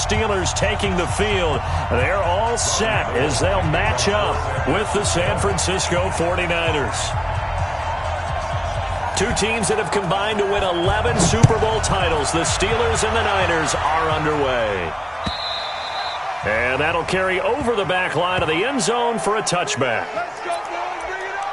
Steelers taking the field. They're all set as they'll match up with the San Francisco 49ers. Two teams that have combined to win 11 Super Bowl titles. The Steelers and the Niners are underway. And that'll carry over the back line of the end zone for a touchback. Let's go, boys. Bring it on.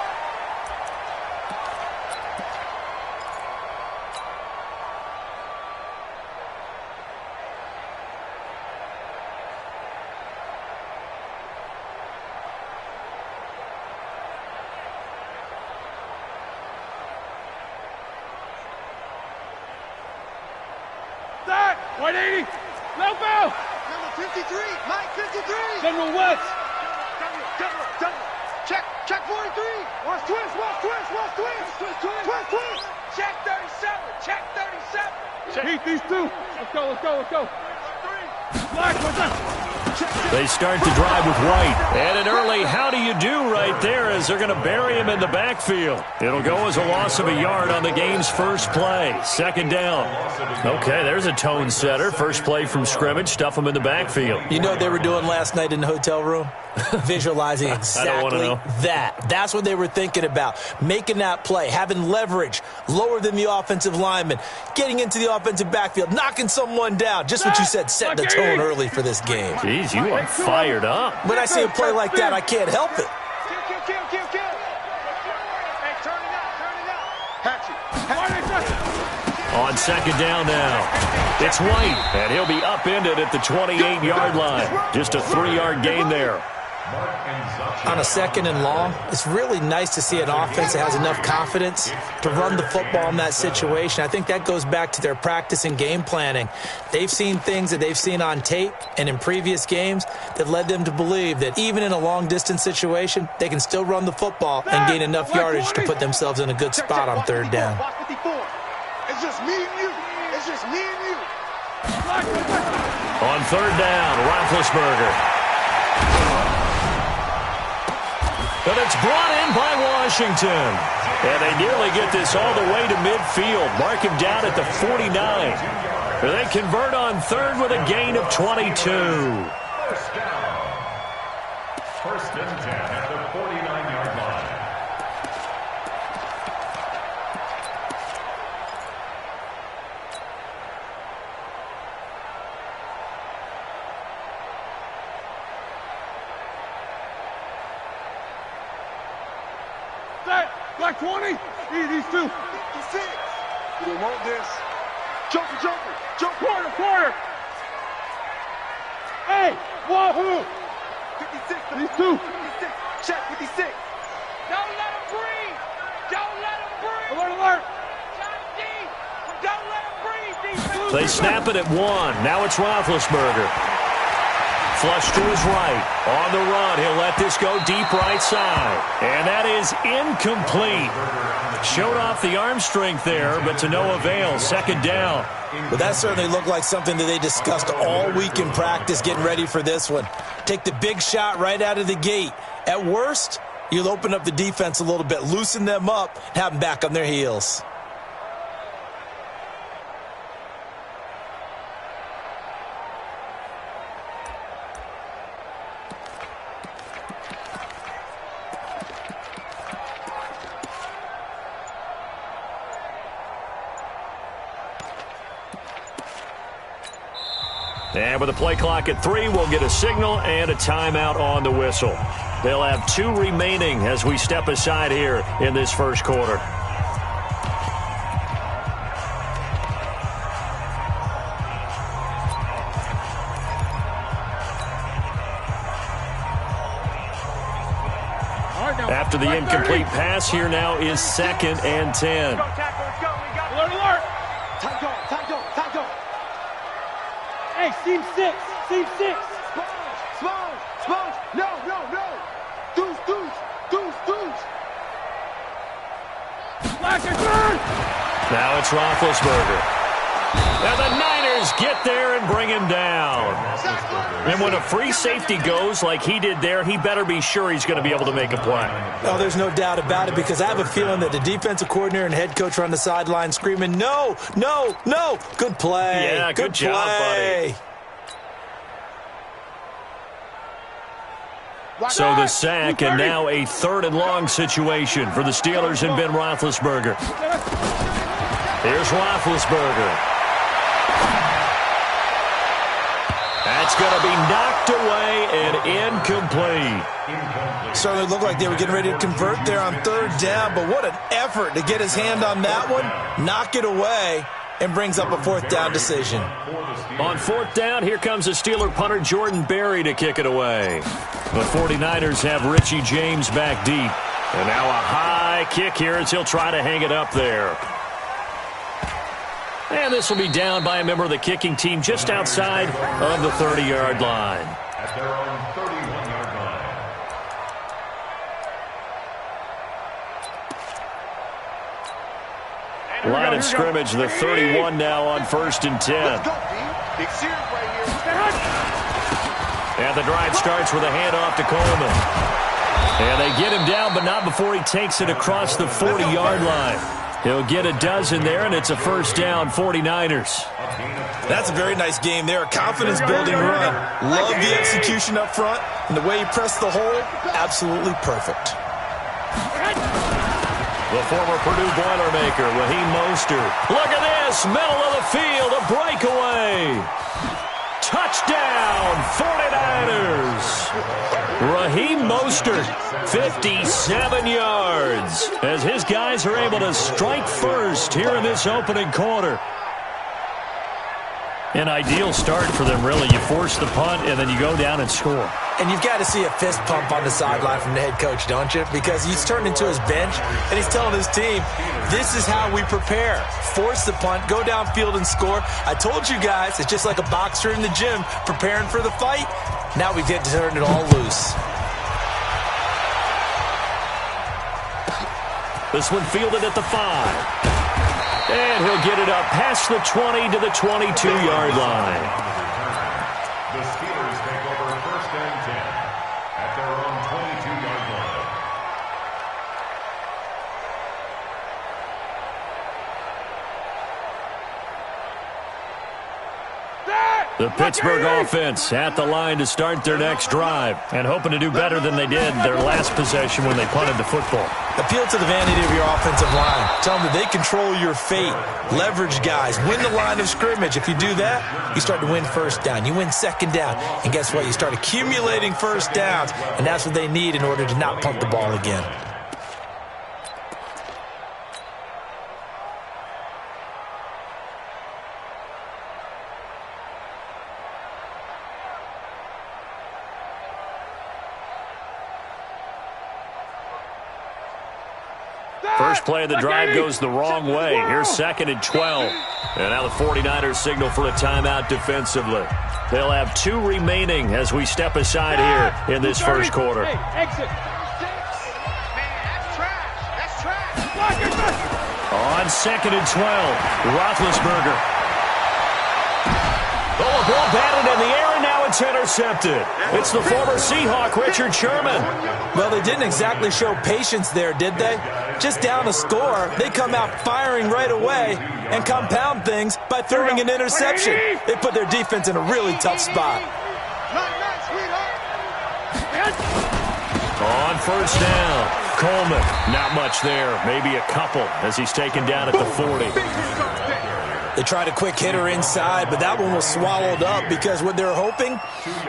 Start. 180. Left out. Number 53, Mike 53. General West. Double. Check 43. Watch twist. Check 37. Heat these two. Let's go. Black, what's up? They start to drive with White. And an early how do you do right there as they're going to bury him in the backfield. It'll go as a loss of a yard on the game's first play. Second down. Okay, there's a tone setter. First play from scrimmage. Stuff him in the backfield. You know what they were doing last night in the hotel room? Visualizing exactly that. That's what they were thinking about. Making that play, having leverage, lower than the offensive lineman, getting into the offensive backfield, knocking someone down. Just what you said, setting the tone early for this game. Jeez, you are fired up. When I see a play like that, I can't help it. Kill. Hey, turn it out. Hatchet. On second down now. It's White, and he'll be upended at the 28-yard line. Just a 3-yard gain there. On a second and long, it's really nice to see an offense that has enough confidence to run the football in that situation. I think that goes back to their practice and game planning. They've seen things that they've seen on tape and in previous games that led them to believe that even in a long-distance situation, they can still run the football and gain enough yardage to put themselves in a good spot on third down. It's just me and you. On third down, Roethlisberger. But it's brought in by Washington. And they nearly get this all the way to midfield. Mark him down at the 49. They convert on third with a gain of 22. First down. First and 10 at the 49-yard line. Black 20. These two. 56. You don't want this. Jump. Quarter. Hey, wahoo. 56. These two. 56. Check 56. Don't let him breathe. Alert. Don't let him breathe. Defense. They snap it at 1. Now it's Roethlisberger. Flush to his right. On the run, he'll let this go deep right side. And that is incomplete. Showed off the arm strength there, but to no avail. Second down. But that certainly looked like something that they discussed all week in practice getting ready for this one. Take the big shot right out of the gate. At worst, you'll open up the defense a little bit, loosen them up, and have them back on their heels. And with the play clock at 3, we'll get a signal and a timeout on the whistle. They'll have 2 remaining as we step aside here in this first quarter. After the incomplete pass, here now is second and 10. Alert. Time go. Hey, seam 6. Sponge. No. Deuce. Black and turn. Now it's Roethlisberger. And the Niners get there and bring him down. And when a free safety goes like he did there, he better be sure he's going to be able to make a play. Oh, there's no doubt about it, because I have a feeling that the defensive coordinator and head coach are on the sideline screaming, no. Good play. Yeah, good job, buddy. So the sack, and now a 3rd and long situation for the Steelers and Ben Roethlisberger. Here's Roethlisberger. That's going to be knocked away and incomplete. Certainly looked like they were getting ready to convert there on 3rd down, but what an effort to get his hand on that one, knock it away, and brings up a 4th down decision. On 4th down, here comes the Steeler punter Jordan Berry to kick it away. The 49ers have Richie James back deep. And now a high kick here as he'll try to hang it up there. And this will be down by a member of the kicking team just outside of the 30-yard line. At their own 31-yard line. Line of scrimmage, the 31 now on 1st and 10. Let's go, D. Big series right here. And the drive starts with a handoff to Coleman. And they get him down, but not before he takes it across the 40-yard line. He'll get a dozen there, and it's a 1st down, 49ers. That's a very nice game there, a confidence-building run. Love the execution up front, and the way he pressed the hole, absolutely perfect. The former Purdue Boilermaker, Raheem Mostert. Look at this, middle of the field, a breakaway. Touchdown, 49ers. Raheem Mostert, 57 yards, as his guys are able to strike first here in this opening quarter. An ideal start for them, really. You force the punt, and then you go down and score. And you've got to see a fist pump on the sideline from the head coach, don't you? Because he's turned into his bench, and he's telling his team, this is how we prepare. Force the punt, go downfield and score. I told you guys, it's just like a boxer in the gym preparing for the fight. Now we get to turn it all loose. This one fielded at the 5. And he'll get it up past the 20 to the 22-yard line. The Steelers take over 1st and 10 at their own 22-yard line. The Pittsburgh offense at the line to start their next drive, and hoping to do better than they did their last possession when they punted the football. Appeal to the vanity of your offensive line. Tell them that they control your fate. Leverage guys. Win the line of scrimmage. If you do that, you start to win 1st down. You win 2nd down. And guess what? You start accumulating 1st downs, and that's what they need in order to not punt the ball again. First play of the drive goes the wrong way. Here's 2nd and 12. And now the 49ers signal for a timeout defensively. They'll have 2 remaining as we step aside here in this first quarter. Hey, exit. On 2nd and 12, Roethlisberger. Oh, a ball batted in the air, and now it's intercepted. It's the former Seahawk, Richard Sherman. Well, they didn't exactly show patience there, did they? Just down a score, they come out firing right away and compound things by throwing an interception. They put their defense in a really tough spot. On 1st down, Coleman. Not much there, maybe a couple as he's taken down at the 40. They tried a quick hitter inside, but that one was swallowed up because what they're hoping,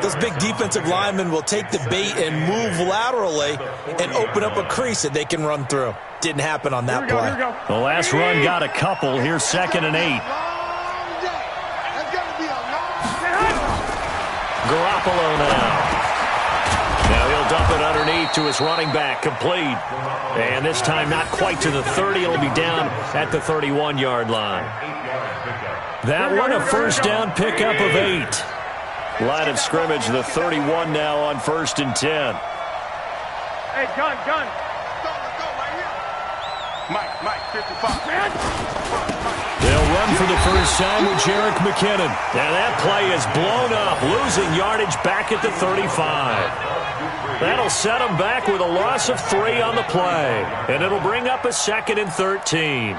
those big defensive linemen will take the bait and move laterally and open up a crease that they can run through. Didn't happen on that play. The last run got a couple. Here's 2nd and 8. Garoppolo now. Now he'll dump it underneath to his running back, complete. And this time not quite to the 30. It'll be down at the 31-yard line. That one a 1st down pickup of 8. Line of scrimmage, the 31 now on 1st and 10. Hey, gun. Mike, 55. They'll run for the first time with Jerick McKinnon. And that play is blown up, losing yardage back at the 35. That'll set them back with a loss of 3 on the play. And it'll bring up a 2nd and 13.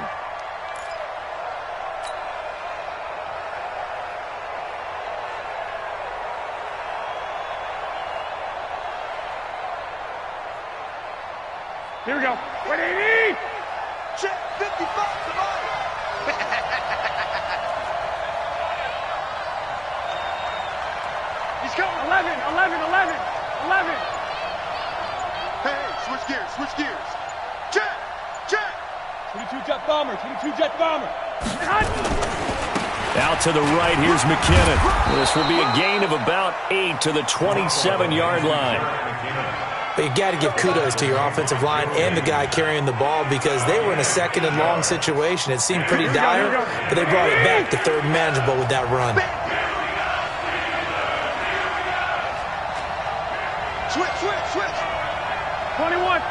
Here we go. 180. Check 55, come on. He's coming. 11. Hey, switch gears. Check. 22 jet bomber. Out to the right, here's McKinnon. This will be a gain of about 8 to the 27-yard line. But you got to give kudos to your offensive line and the guy carrying the ball because they were in a second and long situation. It seemed pretty dire, but they brought it back to third and manageable with that run. Switch. 21.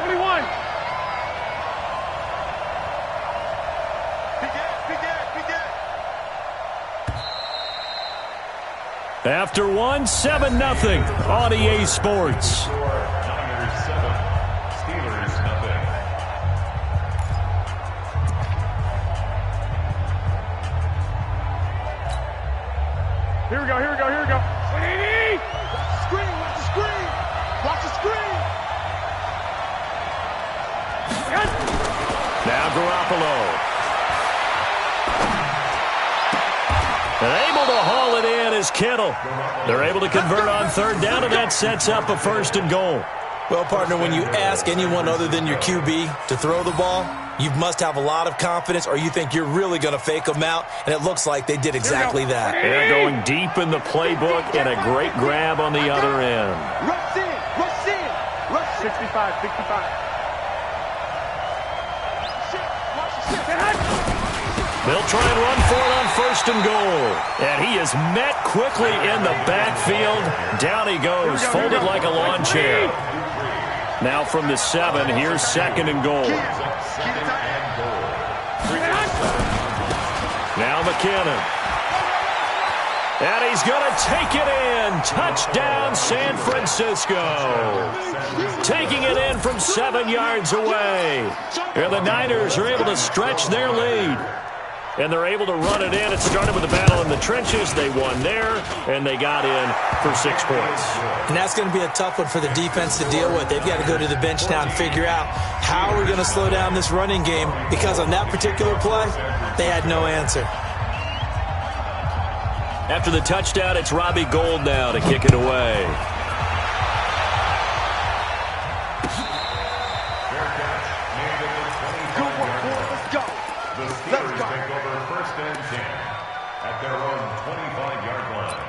After one, 7-0 on EA Sports. Niners 7, Steelers nothing. Here we go. 180. Watch the screen. Now Garoppolo. And able to haul it in is Kittle. They're able to convert on third down, and that sets up a first and goal. Well, partner, when you ask anyone other than your QB to throw the ball, you must have a lot of confidence or you think you're really going to fake them out, and it looks like they did exactly that. They're going deep in the playbook and a great grab on the other end. Rush in. 65. They'll try and run for it on first and goal. And he is met quickly in the backfield. Down he goes, folded like a lawn chair. Now from the 7, here's second and goal. Now McKinnon. And he's going to take it in. Touchdown, San Francisco. Taking it in from 7 yards away. And the Niners are able to stretch their lead. And they're able to run it in. It started with a battle in the trenches. They won there, and they got in for 6 points. And that's going to be a tough one for the defense to deal with. They've got to go to the bench now and figure out how we're going to slow down this running game, because on that particular play, they had no answer. After the touchdown, it's Robbie Gould now to kick it away. The Steelers take over first and 10 at their own 25-yard line.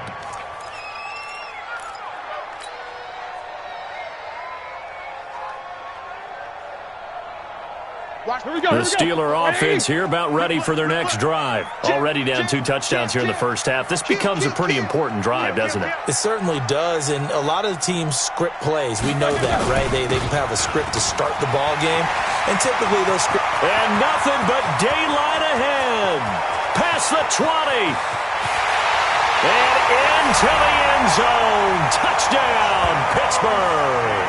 The Steeler offense here about ready for their next drive. Already down 2 touchdowns here in the first half. This becomes a pretty important drive, doesn't it? It certainly does, and a lot of the teams script plays. We know that, right? They have a script to start the ball game, and typically those scripts... And nothing but daylight ahead. Past the 20. And into the end zone. Touchdown, Pittsburgh.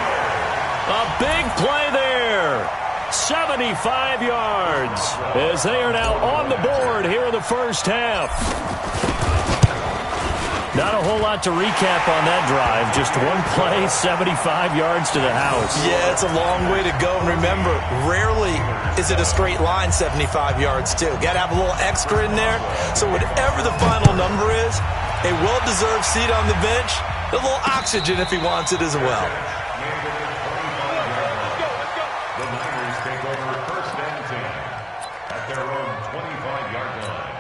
A big play there. 75 yards as they are now on the board here in the first half. Not a whole lot to recap on that drive. Just one play, 75 yards to the house. Yeah, it's a long way to go. And remember, rarely is it a straight line 75 yards, too. Got to have a little extra in there. So whatever the final number is, a well-deserved seat on the bench, a little oxygen if he wants it as well. The Niners take over first and 10 at their own 25-yard line.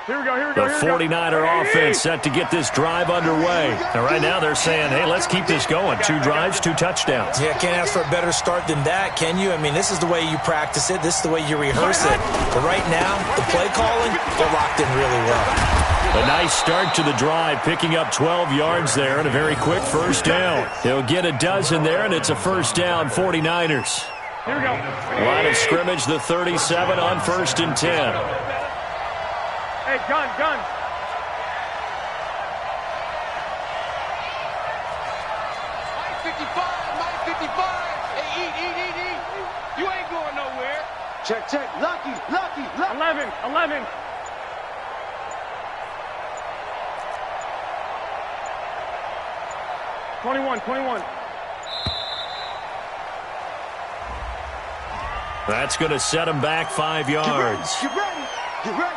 Here we go. The 49er offense set to get this drive underway. And right now they're saying, hey, let's keep this going. 2 drives, 2 touchdowns. Yeah, can't ask for a better start than that, can you? I mean, this is the way you practice it. This is the way you rehearse it. But right now, the play calling, they're locked in really well. A nice start to the drive, picking up 12 yards there and a very quick first down. He'll get a dozen there, and it's a first down, 49ers. Here we go. Line of scrimmage, the 37 on first and 10. Hey, gun. 55. Hey, eat. You ain't going nowhere. Check. Lucky. 11. 21. That's going to set him back 5 yards. Get ready. Get ready.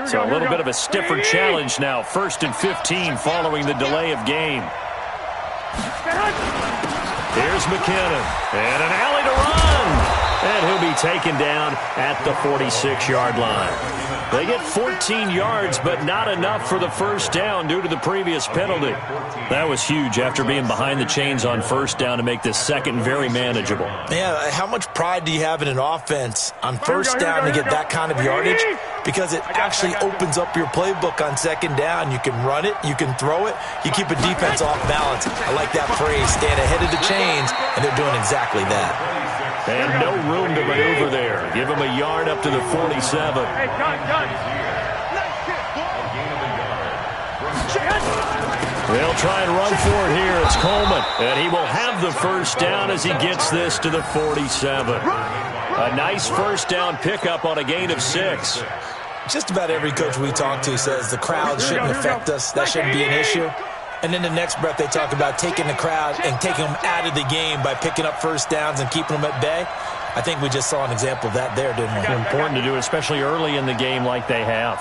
So a little bit of a stiffer challenge now. 1st and 15 following the delay of game. Here's McKinnon. And an alley to run. And he'll be taken down at the 46-yard line. They get 14 yards, but not enough for the first down due to the previous penalty. That was huge after being behind the chains on first down to make this second very manageable. Yeah, how much pride do you have in an offense on first down to get that kind of yardage? Because it actually opens up your playbook on second down. You can run it, you can throw it, you keep a defense off balance. I like that phrase, stand ahead of the chains, and they're doing exactly that. And no room to maneuver there. Give him a yard up to the 47. Hey, gun. They'll try and run for it here. It's Coleman. And he will have the first down as he gets this to the 47. A nice first down pickup on a gain of 6. Just about every coach we talk to says the crowd shouldn't affect us. That shouldn't be an issue. And in the next breath, they talk about taking the crowd and taking them out of the game by picking up first downs and keeping them at bay. I think we just saw an example of that there, didn't we? Important to do, especially early in the game like they have.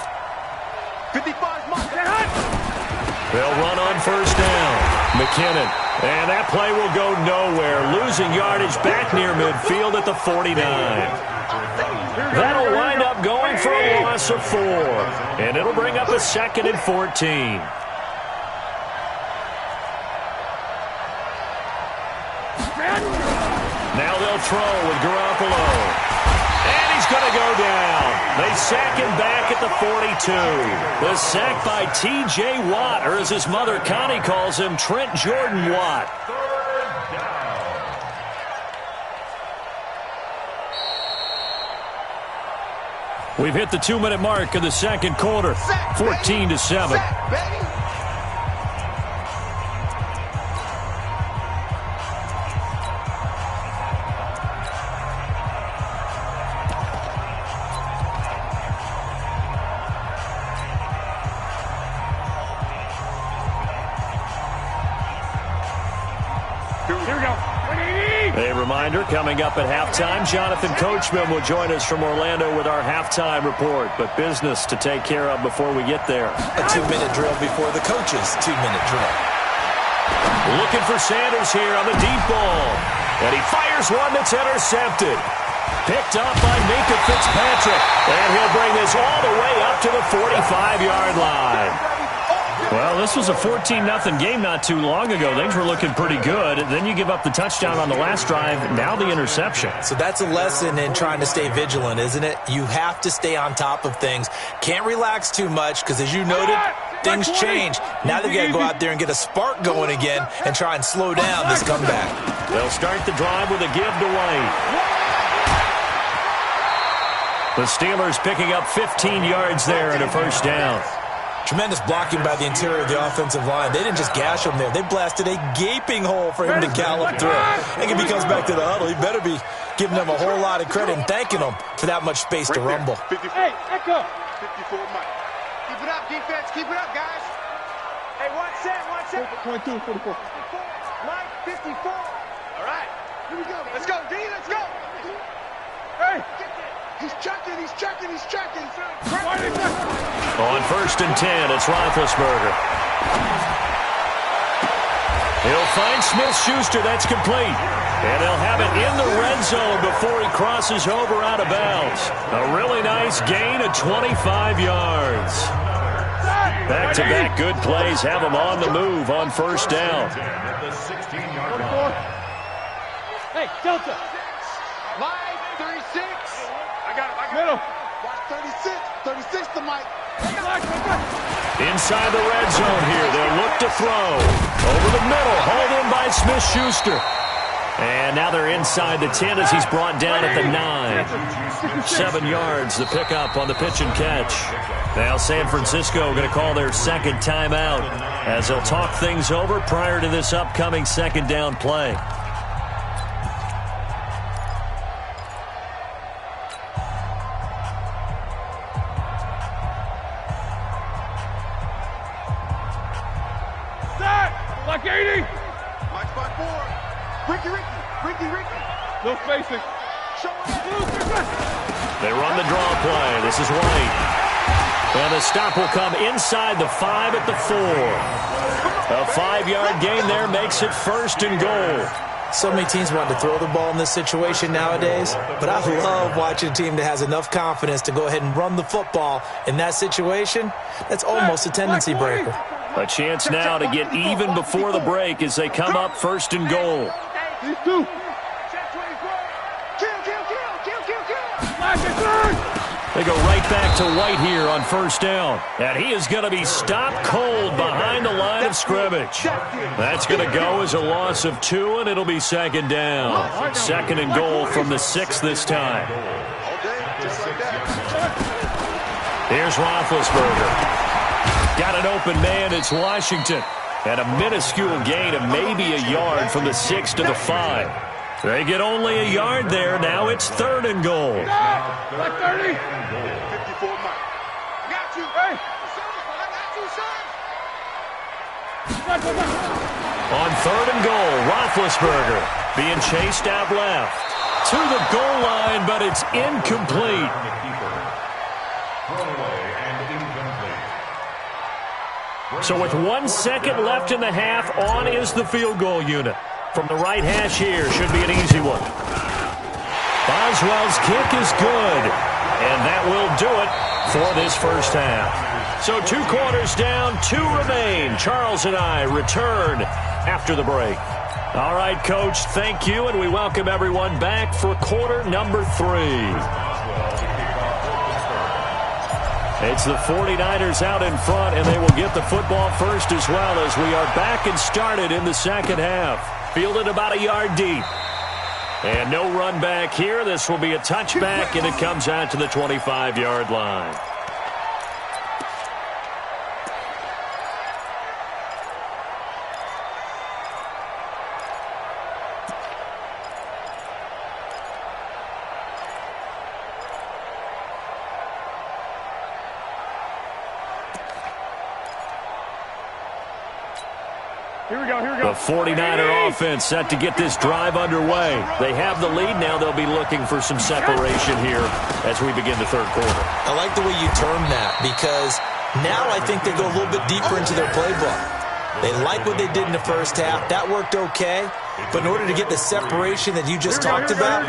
55 mark. They'll run on first down. McKinnon. And that play will go nowhere. Losing yardage back near midfield at the 49. That'll wind up going for a loss of 4. And it'll bring up a 2nd and 14. Now they'll throw with Garoppolo. And he's going to go down. They sack him back at the 42. The sack by T.J. Watt, or as his mother Connie calls him, Trent Jordan Watt. We've hit the 2-minute mark of the second quarter. 14-7. A reminder, coming up at halftime, Jonathan Coachman will join us from Orlando with our halftime report, but business to take care of before we get there. A 2-minute drill before the coach's 2-minute drill. Looking for Sanders here on the deep ball, and he fires one that's intercepted. Picked up by Minka Fitzpatrick, and he'll bring this all the way up to the 45-yard line. Well, this was a 14-0 game not too long ago. Things were looking pretty good. Then you give up the touchdown on the last drive. Now the interception. So that's a lesson in trying to stay vigilant, isn't it? You have to stay on top of things. Can't relax too much because, as you noted, things change. Now they've got to go out there and get a spark going again and try and slow down this comeback. They'll start the drive with a give to White. The Steelers picking up 15 yards there and a first down. Tremendous blocking by the interior of the offensive line. They didn't just gash him there. They blasted a gaping hole for him to gallop through. I think if he comes back to the huddle, he better be giving them a whole lot of credit and thanking them for that much space to rumble. Hey, echo. 54 Mike. Keep it up, defense. Keep it up, guys. Hey, one set. 22, 44. Mike, 54. All right. Here we go. Let's go, D. Let's go. Hey. He's checking. On 1st and 10, it's Roethlisberger. He'll find Smith-Schuster. That's complete. And they'll have it in the red zone before he crosses over out of bounds. A really nice gain of 25 yards. Back-to-back good plays have him on the move on first down. Hey, Delta. Line 36. I got it. Middle. Watch 36 to Mike. Inside the red zone here. They'll look to throw. Over the middle. Hauled in by Smith-Schuster. And now they're inside the 10 as he's brought down at the 9. 7 yards, the pickup on the pitch and catch. Now San Francisco going to call their second timeout as they'll talk things over prior to this upcoming second down play. Like 80. Mike 5-4. Ricky. No spacing. They run the draw play. This is White. And the stop will come inside the 5 at the 4. A 5-yard gain there makes it 1st and goal. So many teams want to throw the ball in this situation nowadays, but I love watching a team that has enough confidence to go ahead and run the football in that situation. That's almost a tendency breaker. A chance now to get even before the break as they come up 1st and goal. These two. They go right back to White here on 1st down. And he is going to be stopped cold behind the line of scrimmage. That's going to go as a loss of 2, and it'll be 2nd down. 2nd and goal from the 6 this time. Here's Roethlisberger. Got an open man, it's Washington. And a minuscule gain of maybe a yard from the 6 to the 5. They get only a yard there. Now it's 3rd and goal. Like 30. 54 Mike. Got you. Hey. I got you, son. On 3rd and goal, Roethlisberger being chased out left. To the goal line, but it's incomplete. So with 1 second left in the half, on is the field goal unit. From the right hash here, should be an easy one. Boswell's kick is good, and that will do it for this first half. So 2 quarters down, 2 remain. Charles and I return after the break. All right, Coach, thank you, and we welcome everyone back for quarter number 3. It's the 49ers out in front, and they will get the football first as well as we are back and started in the second half. Fielded about a yard deep. And no run back here. This will be a touchback, and it comes out to the 25-yard line. Here we go. The 49er offense set to get this drive underway. They have the lead now. They'll be looking for some separation here as we begin the 3rd quarter. I like the way you term that because now I think they go a little bit deeper into their playbook. They like what they did in the first half. That worked okay. But in order to get the separation that you just talked about,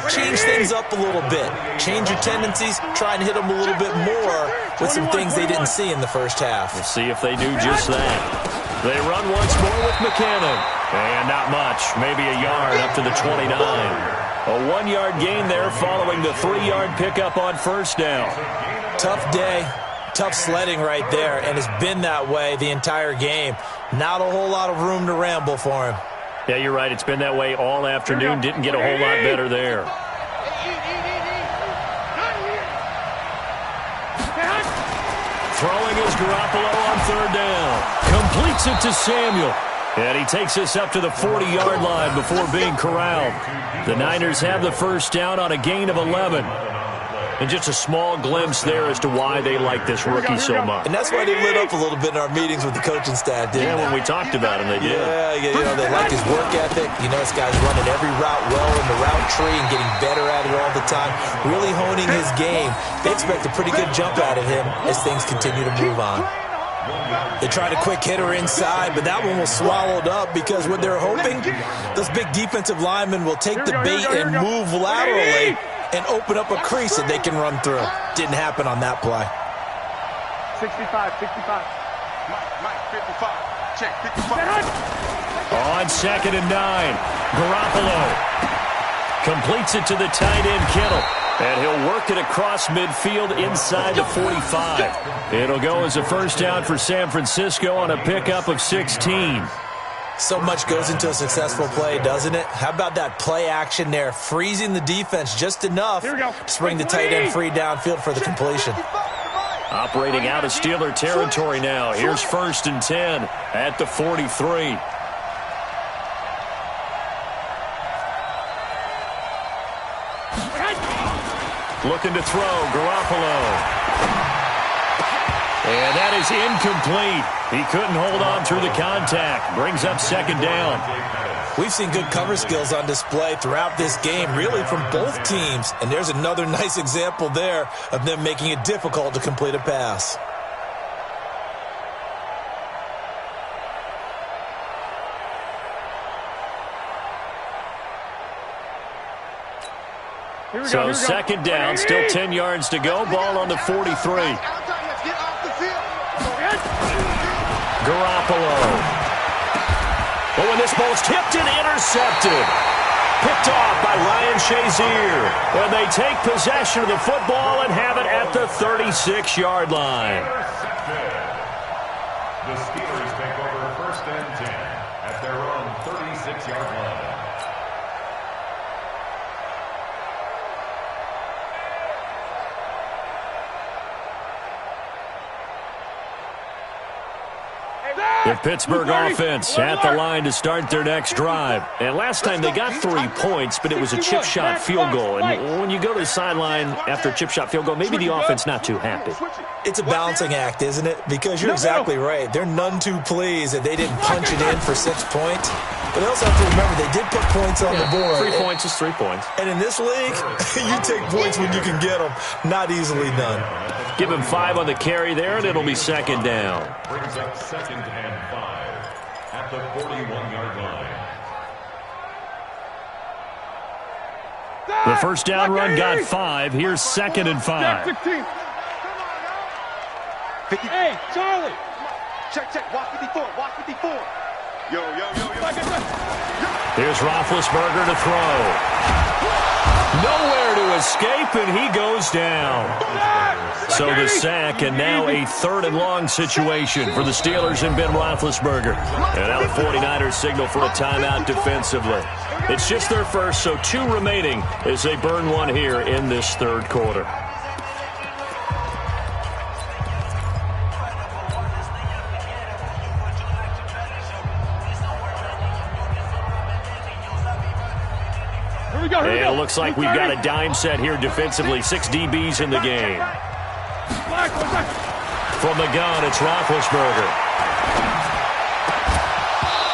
change things up a little bit. Change your tendencies. Try and hit them a little bit more with some things they didn't see in the first half. We'll see if they do just that. They run once more with McKinnon. And not much. Maybe a yard up to the 29. A 1-yard gain there following the 3-yard pickup on 1st down. Tough day. Tough sledding right there, and it's been that way the entire game. Not a whole lot of room to ramble for him. Yeah, you're right. It's been that way all afternoon. Didn't get a whole lot better there. Throwing is Garoppolo on 3rd down. Completes it to Samuel. And he takes us up to the 40-yard line before being corralled. The Niners have the first down on a gain of 11. And just a small glimpse there as to why they like this rookie so much. And that's why they lit up a little bit in our meetings with the coaching staff, didn't they? Yeah, when we talked about him, they did. Yeah, they like his work ethic. You know, this guy's running every route well in the route tree and getting better at it all the time. Really honing his game. They expect a pretty good jump out of him as things continue to move on. They tried a quick hitter inside, but that one was swallowed up because what they're hoping, those big defensive linemen will take the bait and move laterally and open up a crease that they can run through. Didn't happen on that play. 65. Mike, 55. Check, 55. On 2nd and 9, Garoppolo completes it to the tight end, Kittle. And he'll work it across midfield inside the 45. It'll go as a first down for San Francisco on a pickup of 16. So much goes into a successful play, doesn't it? How about that play action there, freezing the defense just enough to bring the tight end free downfield for the completion. Operating out of Steeler territory now. Here's 1st and 10 at the 43. Looking to throw, Garoppolo. And that is incomplete. He couldn't hold on through the contact. Brings up 2nd down. We've seen good cover skills on display throughout this game, really from both teams. And there's another nice example there of them making it difficult to complete a pass. So 2nd down, still 10 yards to go. Ball on the 43. Garoppolo. Oh, and this ball's tipped and intercepted. Picked off by Ryan Shazier. And they take possession of the football and have it at the 36-yard line. The Steelers take over 1st and 10 at their own 36-yard line. The Pittsburgh offense at the line to start their next drive. And last time they got 3 points, but it was a chip shot field goal. And when you go to the sideline after a chip shot field goal, maybe the offense not too happy. It's a balancing act, isn't it? Because you're exactly right. They're none too pleased that they didn't punch it in for 6 points. But they also have to remember they did put points on the board. 3 points is 3 points. And in this league, you take points when you can get them. Not easily done. Give him 5 on the carry there, and it'll be 2nd down. Brings up 2nd and 5 at the 41-yard line. The 1st down run got 5. Here's 2nd and 5. Hey, Charlie. Check. Watch 54. Watch 54. Yo. Here's Roethlisberger to throw. Nowhere to escape, and he goes down. So the sack, and now a 3rd and long situation for the Steelers and Ben Roethlisberger. And now the 49ers signal for a timeout defensively. It's just their first, so 2 remaining as they burn one here in this 3rd quarter. And it looks like we've got a dime set here defensively. 6 DBs in the game. From the gun, it's Roethlisberger.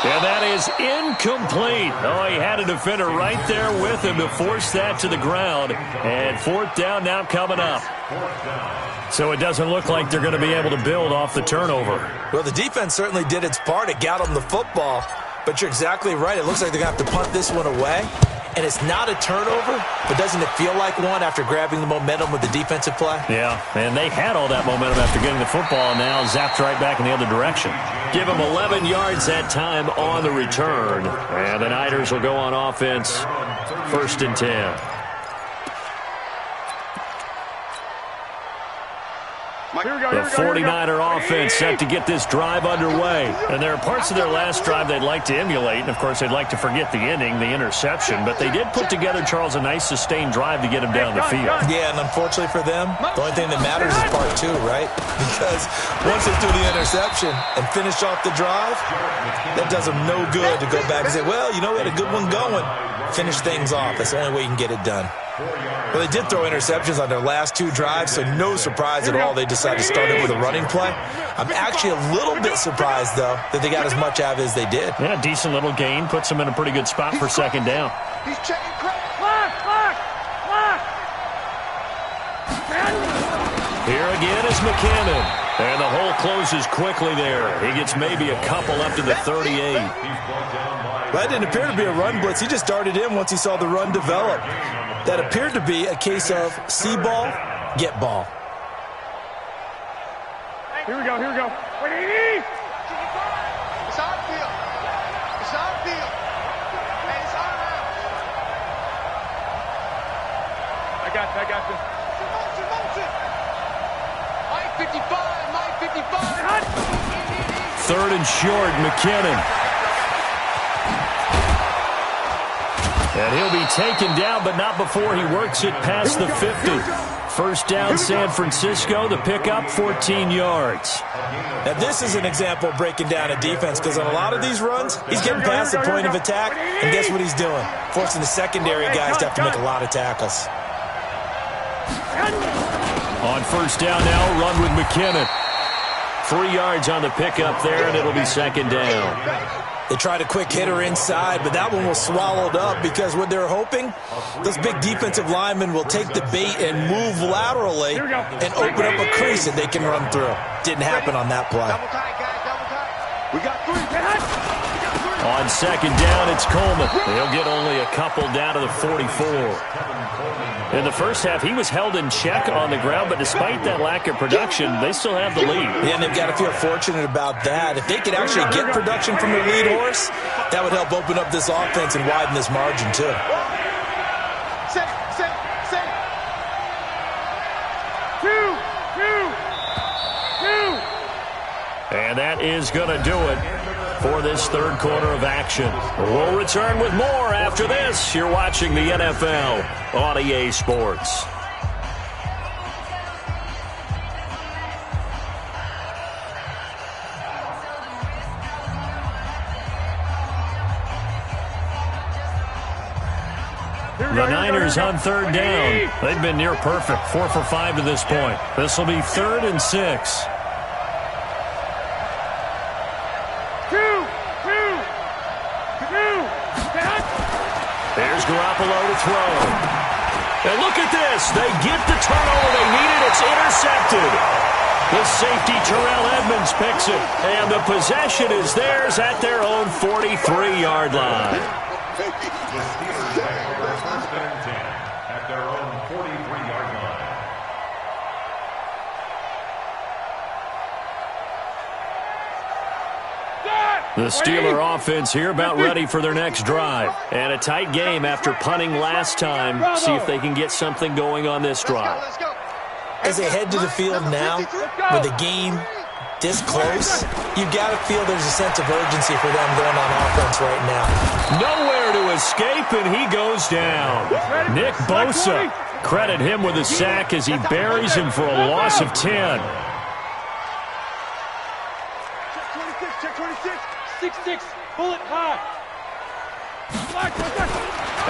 And that is incomplete. Oh, he had a defender right there with him to force that to the ground. And 4th down now coming up. So it doesn't look like they're going to be able to build off the turnover. Well, the defense certainly did its part. It got them the football. But you're exactly right. It looks like they're going to have to punt this one away. And it's not a turnover, but doesn't it feel like one after grabbing the momentum with the defensive play? Yeah, and they had all that momentum after getting the football, and now zapped right back in the other direction. Give them 11 yards that time on the return. And the Niners will go on offense, 1st and 10. The 49er offense set to get this drive underway. And there are parts of their last drive they'd like to emulate. And, of course, they'd like to forget the ending, the interception. But they did put together, Charles, a nice sustained drive to get him down the field. Yeah, and unfortunately for them, the only thing that matters is part 2, right? Because once they do the interception and finish off the drive, that does them no good to go back and say, well, you know, we had a good one going. Finish things off. That's the only way you can get it done. Well, they did throw interceptions on their last 2 drives, so no surprise at all they decided to start it with a running play. I'm actually a little bit surprised, though, that they got as much out of it as they did. Yeah, decent little gain. Puts them in a pretty good spot for 2nd down. He's checking credit. Here again is McKinnon. And the hole closes quickly there. He gets maybe a couple up to the 38. That didn't appear to be a run blitz. He just darted in once he saw the run develop. That appeared to be a case of see ball, get ball. Here we go. It's our field. And it's our house. I got you. Motion. Mike 55. 3rd and short, McKinnon. And he'll be taken down, but not before he works it past the 50. First down, San Francisco. The pickup, 14 yards. Now, this is an example of breaking down a defense, because on a lot of these runs, he's getting past the point of attack, and guess what he's doing? Forcing the secondary guys to have to make a lot of tackles. On first down now, run with McKinnon. 3 yards on the pickup there, and it'll be second down. They tried a quick hitter inside, but that one was swallowed up because what they're hoping, those big defensive linemen will take the bait and move laterally and open up a crease that they can run through. Didn't happen on that play. Double tight, guys, double tight. We got 3. On second down, it's Coleman. He'll get only a couple down to the 44. In the first half, he was held in check on the ground, but despite that lack of production, they still have the lead. Yeah, and they've got to feel fortunate about that. If they could actually get production from their lead horse, that would help open up this offense and widen this margin, too. Set. 2. And that is going to do it for this third quarter of action. We'll return with more after this. You're watching the NFL on EA Sports. The Niners on third down. They've been near perfect, 4 for 5 to this point. This will be 3rd and 6. There's Garoppolo to throw. And look at this. They get the turnover they needed. It's intercepted. The safety, Terrell Edmonds, picks it. And the possession is theirs at their own 43-yard line. The Steelers take over first and 10 at their own 43-yard line. The Steeler offense here about ready for their next drive. And a tight game after punting last time. See if they can get something going on this drive. Let's go. As they head to the field now, with the game this close, you got to feel there's a sense of urgency for them going on offense right now. Nowhere to escape, and he goes down. Nick Bosa, credit him with a sack as he buries him for a loss of 10. Check 26. 6-6. Bullet high.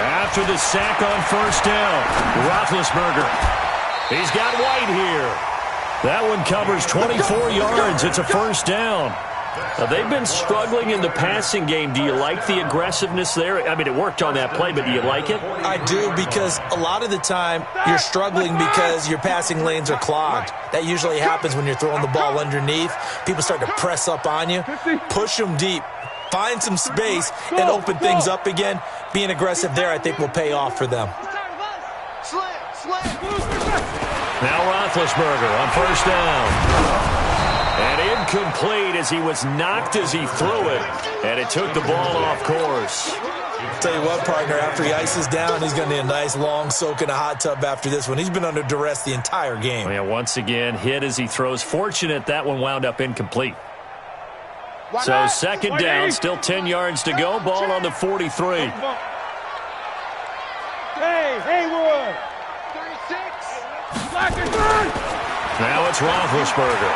After the sack on first down, Roethlisberger. He's got White here. That one covers 24 yards. It's a first down. Now, they've been struggling in the passing game. Do you like the aggressiveness there? I mean, it worked on that play, but do you like it? I do, because a lot of the time you're struggling because your passing lanes are clogged. That usually happens when you're throwing the ball underneath. People start to press up on you. Push them deep. Find some space and open things up again. Being aggressive there, I think, will pay off for them. Now Roethlisberger on first down. And incomplete as he was knocked as he threw it. And it took the ball off course. Tell you what, partner, after he ices down, he's going to need a nice long soak in a hot tub after this one. He's been under duress the entire game. Yeah, once again, hit as he throws. Fortunate that one wound up incomplete. So second down, still 10 yards to go. Ball on the 43. Hey, Haywood. 36. Black and burn. Now it's Roethlisberger.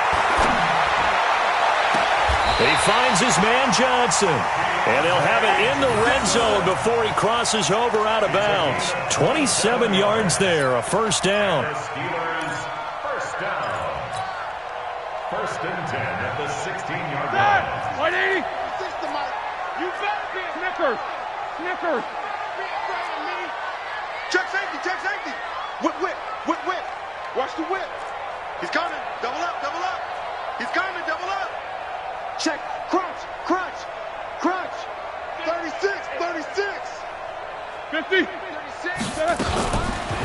He finds his man Johnson. And he'll have it in the red zone before he crosses over out of bounds. 27 yards there, a first down. The Steelers first down. 1st and 10 at the 16-yard line. 180. System, Mike. You better be a Snickers. Snickers. Check safety, check safety. Whip. Watch the whip. He's coming. Double up. He's coming. Double up. Check. Crunch. 36. 50. 36.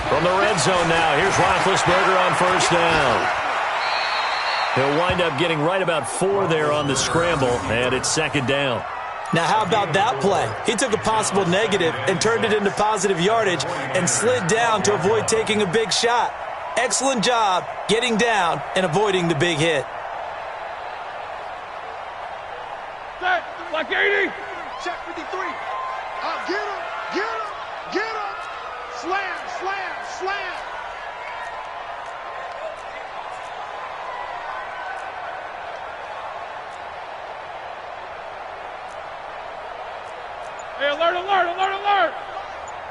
From the red zone now, here's Roethlisberger on first down. He'll wind up getting right about 4 there on the scramble, and it's second down. Now, how about that play? He took a possible negative and turned it into positive yardage and slid down to avoid taking a big shot. Excellent job getting down and avoiding the big hit. Set. Like 80. Check 53. Get him. Slam, slam, slam. Hey, alert, alert, alert, alert.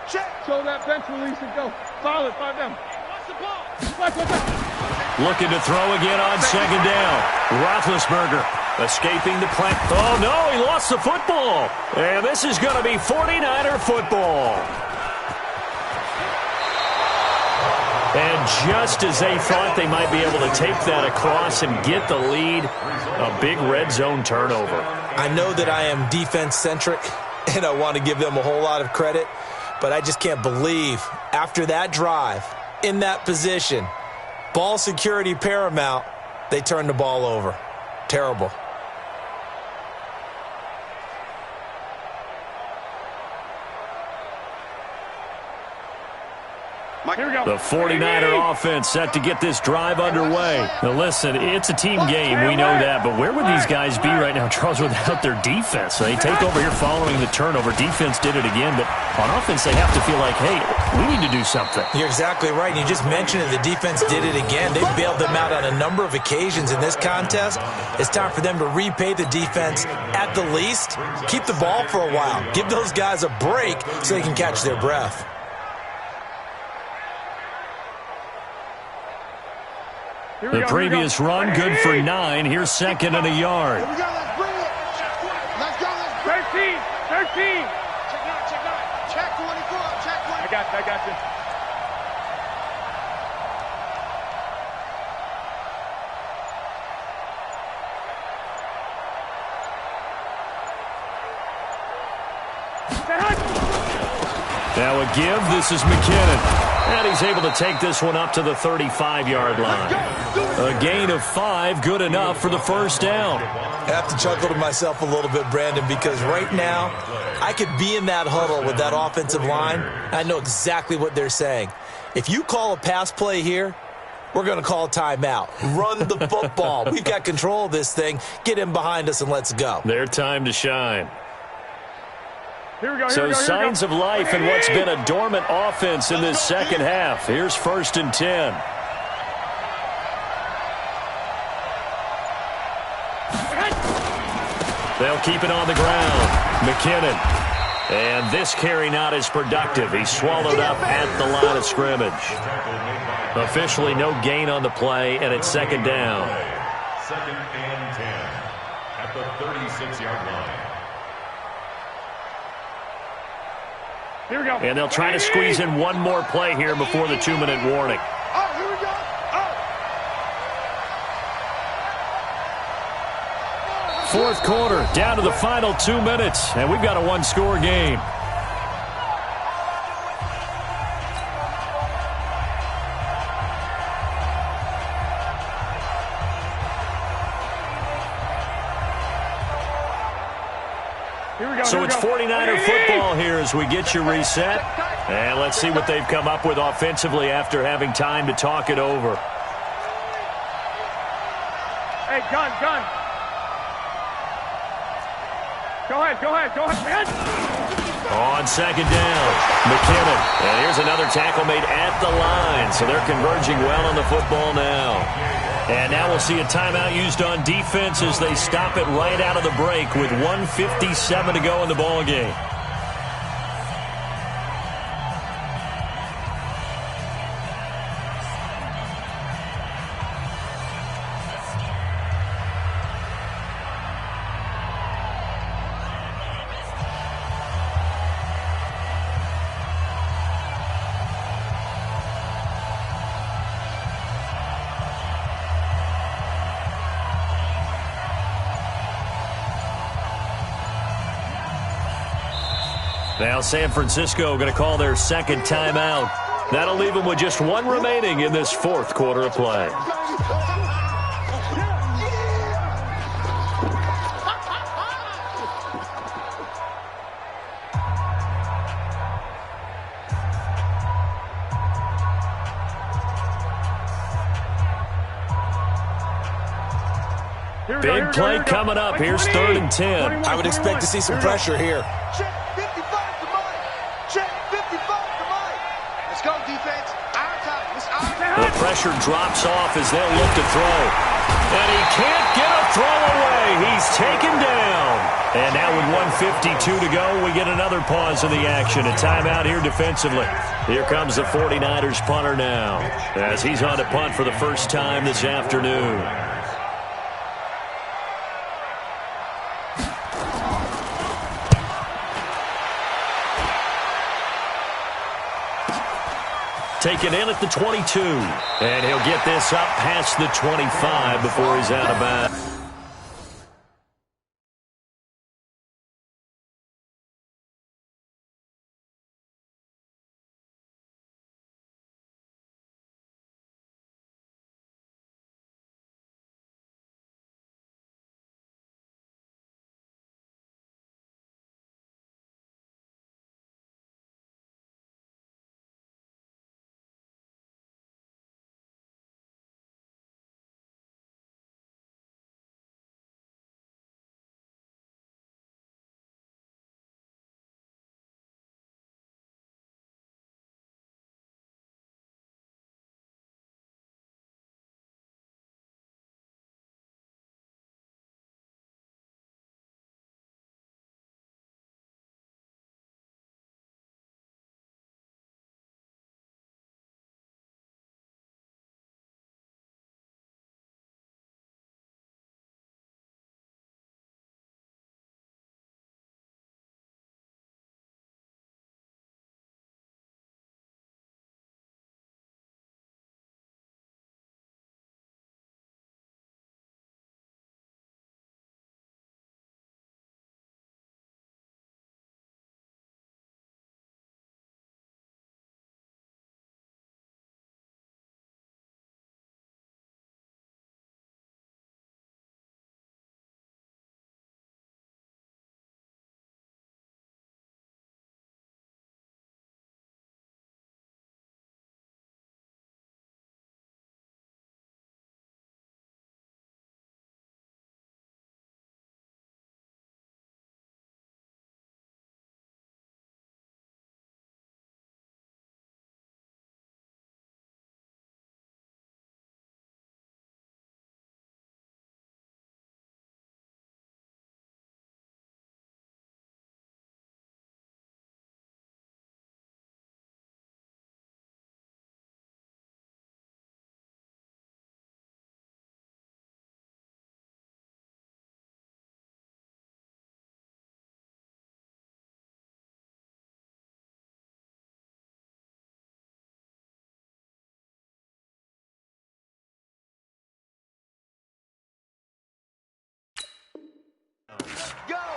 Check. Show that bench release and go. Solid, 5 down. Watch the ball. What's that? Looking to throw again on second down. Roethlisberger escaping the play. Oh, no, he lost the football. And this is going to be 49er football. And just as they thought they might be able to take that across and get the lead, a big red zone turnover. I know that I am defense-centric, and I want to give them a whole lot of credit, but I just can't believe after that drive, in that position, ball security paramount, they turned the ball over. Terrible. Here we go. The 49er offense set to get this drive underway. Now listen, it's a team game, we know that, but where would these guys be right now, Charles, without their defense? They take over here following the turnover. Defense did it again, but on offense they have to feel like, hey, we need to do something. You're exactly right. You just mentioned it. The defense did it again. They bailed them out on a number of occasions in this contest. It's time for them to repay the defense at the least. Keep the ball for a while. Give those guys a break so they can catch their breath. The previous run, good for 9. Here's second and a yard. Here we go, let's bring it. Let's go, let's bring it. 13. Check 9. Check 24. Check 24. I got you. Now a give, this is McKinnon. And he's able to take this one up to the 35-yard line. A gain of 5, good enough for the first down. I have to chuckle to myself a little bit, Brandon, because right now I could be in that huddle with that offensive line. I know exactly what they're saying. If you call a pass play here, we're going to call a timeout. Run the football. We've got control of this thing. Get in behind us and let's go. Their time to shine. Here we go. So signs of life in what's been a dormant offense in this second half. Here's 1st and 10. They'll keep it on the ground. McKinnon. And this carry not as productive. He's swallowed up at the line of scrimmage. Officially no gain on the play, and it's second down. 2nd and 10 at the 36-yard line. Here we go. And they'll try to squeeze in one more play here before the 2-minute warning. Oh, here we go. Oh. 4th quarter, down to the final 2 minutes, and we've got a one-score game. So it's 49er football here as we get you reset. And let's see what they've come up with offensively after having time to talk it over. Hey, gun. Go ahead. On second down, McKinnon. And here's another tackle made at the line. So they're converging well on the football now. And now we'll see a timeout used on defense as they stop it right out of the break with 1:57 to go in the ball game. Now San Francisco going to call their second timeout. That'll leave them with just one remaining in this 4th quarter of play. Big play coming up. Here's 3rd and 10. I would expect to see some pressure here. Check 55 to Mike. Check 55 to Mike. pressure drops off as they'll look to throw. And he can't get a throw away. He's taken down. And now with 1:52 to go, we get another pause in the action. A timeout here defensively. Here comes the 49ers punter now, as he's on to punt for the first time this afternoon. Taken in at the 22. And he'll get this up past the 25 before he's out of bounds.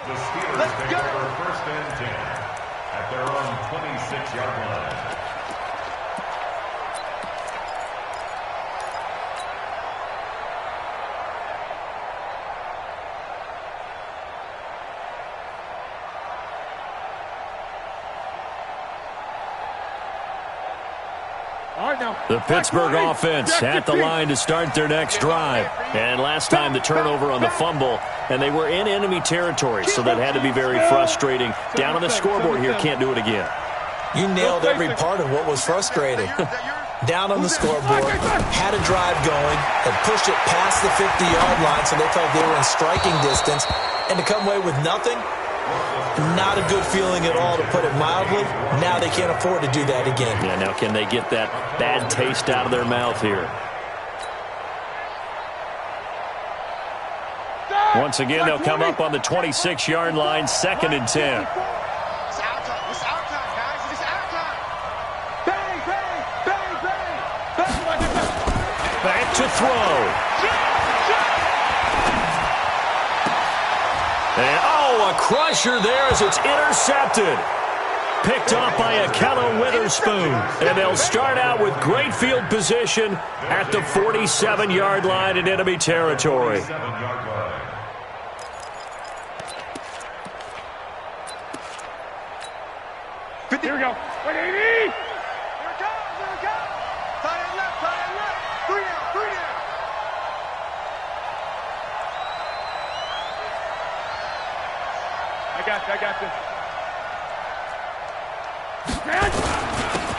The Steelers take over first and 10 at their own 26-yard line. The Pittsburgh offense at the line to start their next drive. And last time the turnover on the fumble, and they were in enemy territory, so that had to be very frustrating. Down on the scoreboard here, can't do it again. You nailed every part of what was frustrating. Down on the scoreboard, had a drive going, and pushed it past the 50-yard line so they felt they were in striking distance, and to come away with nothing, not a good feeling at all, to put it mildly. Now they can't afford to do that again. Yeah, now can they get that bad taste out of their mouth here? Once again, they'll come up on the 26-yard line, 2nd and 10. It's our time. It's our time, guys. It's our time. Bang, bang, bang, bang. Back to throw. And, oh, a crusher there as it's intercepted. Picked off by Akello Witherspoon. And they'll start out with great field position at the 47-yard line in enemy territory. Here we go. 180. Here it comes. Here it comes. Tight end left. Tight end left. 3 down. 3 down. I got this.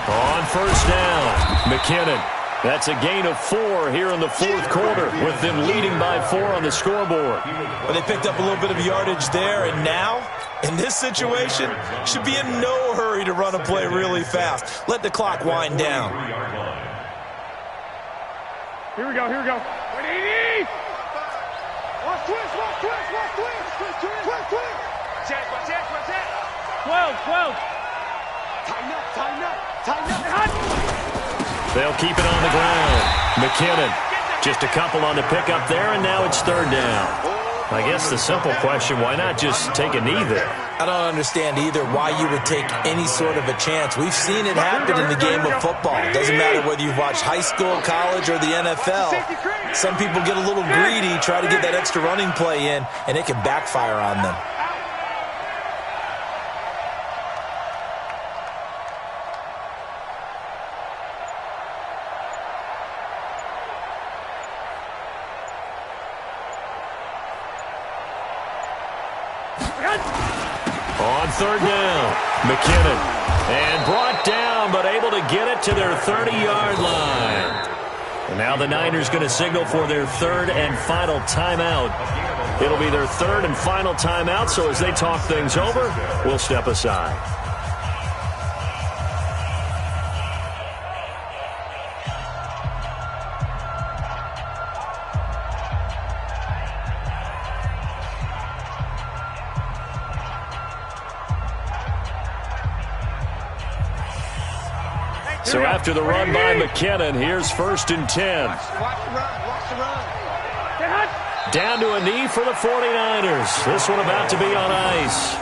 On first down, McKinnon. That's a gain of 4 here in the fourth quarter, with them leading by 4 on the scoreboard. Well, they picked up a little bit of yardage there, and now, in this situation, should be in no hurry to run a play really fast. Let the clock wind down. Here we go, here we go. Watch twist, watch twist, watch twist. Twist, twist. Watch it. 12. Tighten up. They'll keep it on the ground. McKinnon, just a couple on the pickup there, and now it's third down. I guess the simple question, why not just take a knee there? I don't understand either why you would take any sort of a chance. We've seen it happen in the game of football. It doesn't matter whether you've watched high school, college, or the NFL. Some people get a little greedy, try to get that extra running play in, and it can backfire on them. On third down, McKinnon. And brought down, but able to get it to their 30-yard line. And now the Niners going to signal for their third and final timeout. It'll be their third and final timeout, so as they talk things over, we'll step aside. So after the run by McKinnon, here's 1st and 10. Watch the run. Down to a knee for the 49ers. This one about to be on ice.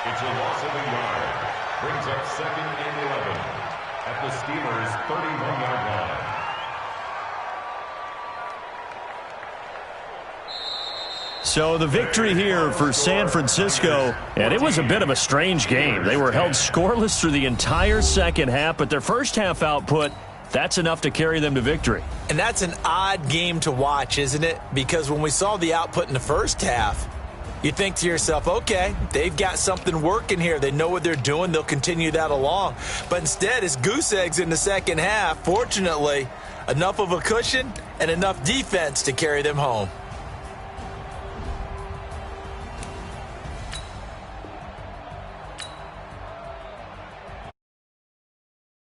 It's a loss of a yard. Brings up 2nd and 11 at the Steelers' 31-yard line. So the victory here for San Francisco, and it was a bit of a strange game. They were held scoreless through the entire second half, but their first half output, that's enough to carry them to victory. And that's an odd game to watch, isn't it? Because when we saw the output in the first half, you think to yourself, okay, they've got something working here. They know what they're doing. They'll continue that along. But instead, it's goose eggs in the second half. Fortunately, enough of a cushion and enough defense to carry them home.